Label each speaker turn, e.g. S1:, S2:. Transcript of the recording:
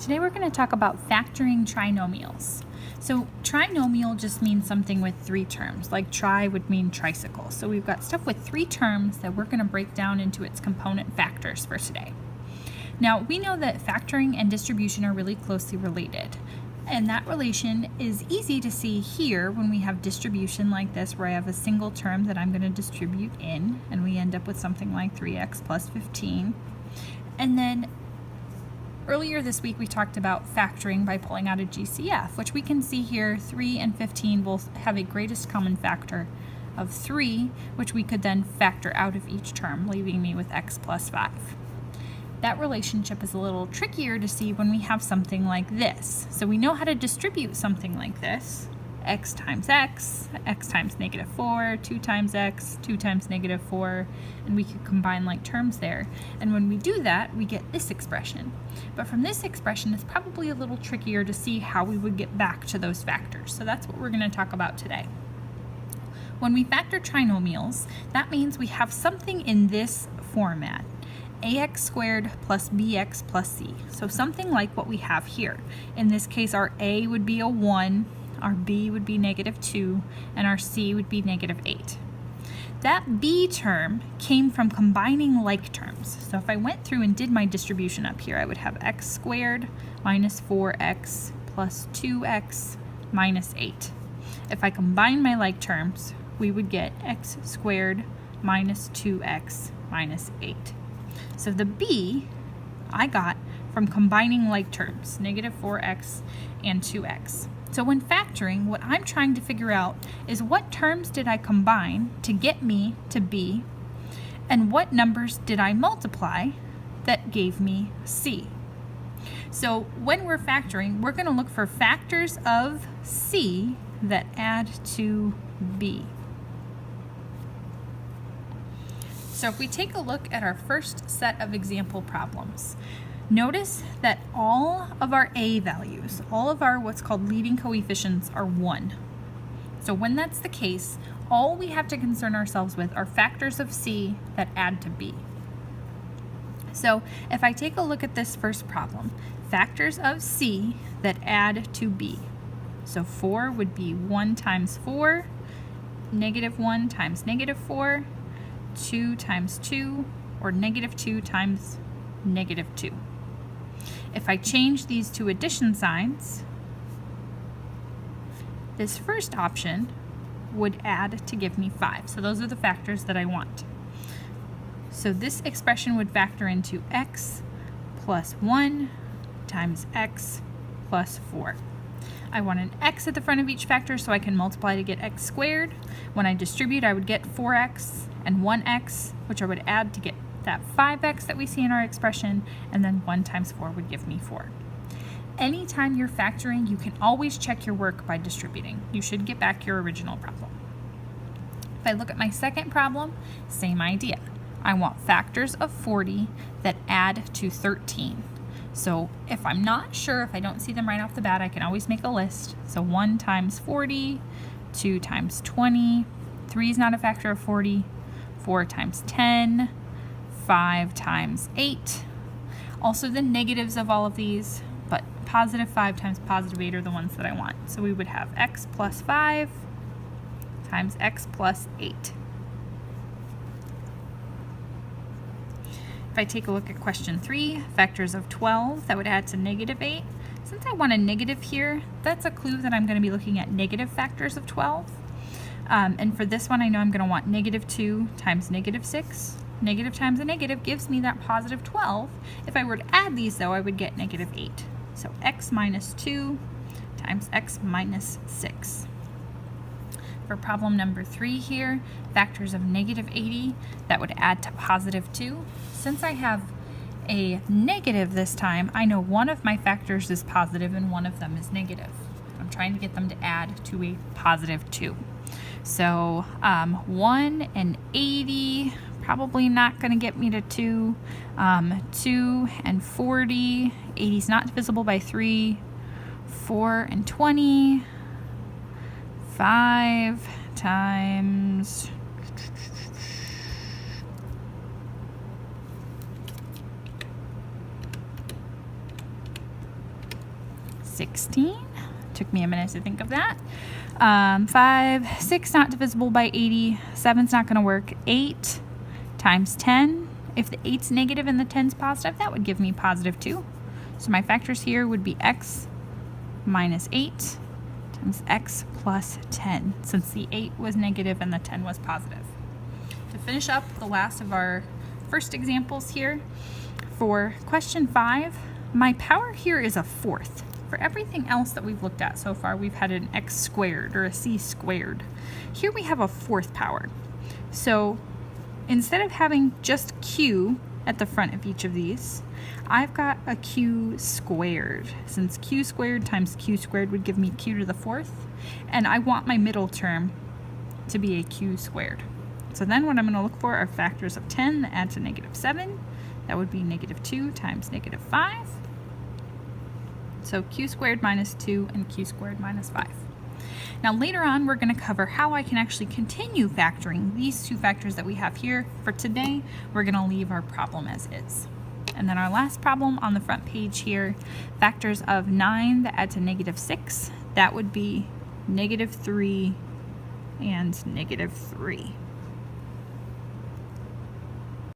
S1: Today we're going to talk about factoring trinomials. So trinomial just means something with three terms, like tri would mean tricycle. So we've got stuff with three terms that we're going to break down into its component factors for today. Now we know that factoring and distribution are really closely related. And that relation is easy to see here when we have distribution like this, where I have a single term that I'm going to distribute in, and we end up with something like 3x plus 15. And then earlier this week we talked about factoring by pulling out a GCF, which we can see here 3 and 15 both have a greatest common factor of 3, which we could then factor out of each term, leaving me with x plus 5. That relationship is a little trickier to see when we have something like this. So we know how to distribute something like this. X times negative 4, 2 times x, 2 times negative 4, and we could combine like terms there. And when we do that, we get this expression. But from this expression, it's probably a little trickier to see how we would get back to those factors. So that's what we're going to talk about today. When we factor trinomials, that means we have something in this format. Ax squared plus bx plus c. So something like what we have here. In this case, our a would be a 1, our b would be negative 2, and our c would be negative 8. That b term came from combining like terms. So if I went through and did my distribution up here, I would have x squared minus 4x plus 2x minus 8. If I combine my like terms, we would get x squared minus 2x minus 8. So the b I got from combining like terms, negative 4x and 2x. So when factoring, what I'm trying to figure out is what terms did I combine to get me to b, and what numbers did I multiply that gave me c. So when we're factoring, we're going to look for factors of c that add to b. So if we take a look at our first set of example problems, notice that all of our a values, all of our what's called leading coefficients are 1. So when that's the case, all we have to concern ourselves with are factors of c that add to b. So if I take a look at this first problem, factors of c that add to b. So 4 would be 1 times 4, negative 1 times negative 4, 2 times 2, or negative 2 times negative 2. If I change these two addition signs, this first option would add to give me 5. So those are the factors that I want. So this expression would factor into x plus 1 times x plus 4. I want an x at the front of each factor so I can multiply to get x squared. When I distribute, I would get 4x and 1x, which I would add to get that 5x that we see in our expression, and then 1 times 4 would give me 4. Anytime you're factoring, you can always check your work by distributing. You should get back your original problem. If I look at my second problem, same idea. I want factors of 40 that add to 13. So if I'm not sure, if I don't see them right off the bat, I can always make a list. So 1 times 40, 2 times 20, 3 is not a factor of 40, 4 times 10, 5 times 8. Also the negatives of all of these, but positive 5 times positive 8 are the ones that I want. So we would have x plus 5 times x plus 8. If I take a look at question 3, factors of 12, that would add to negative 8. Since I want a negative here, that's a clue that I'm going to be looking at negative factors of 12. And for this one, I know I'm going to want negative 2 times negative 6. Negative times a negative gives me that positive 12. If I were to add these, though, I would get negative 8. So x minus 2 times x minus 6. For problem number 3 here, factors of negative 80, that would add to positive 2. Since I have a negative this time, I know one of my factors is positive and one of them is negative. I'm trying to get them to add to a positive 2. So 1 and 80, probably not going to get me to 2. 2 and 40, 80 is not divisible by 3. 4 and 20, 5 times 5 16. Took me a minute to think of that. 5, 6 not divisible by 80. 7's not going to work. 8 times 10. If the 8's negative and the 10's positive, that would give me positive 2. So my factors here would be x minus 8 times x plus 10, since the 8 was negative and the 10 was positive. To finish up the last of our first examples here, for question 5, my power here is a fourth. For everything else that we've looked at so far, we've had an x squared or a c squared. Here we have a fourth power. So instead of having just q at the front of each of these, I've got a q squared, since q squared times q squared would give me q to the fourth, and I want my middle term to be a q squared. So then what I'm going to look for are factors of 10 that add to negative 7. That would be negative 2 times negative 5. So q squared minus 2 and q squared minus 5. Now later on we're going to cover how I can actually continue factoring these two factors that we have here. For today, we're going to leave our problem as is. And then our last problem on the front page here, factors of 9 that add to negative 6, that would be negative 3 and negative 3.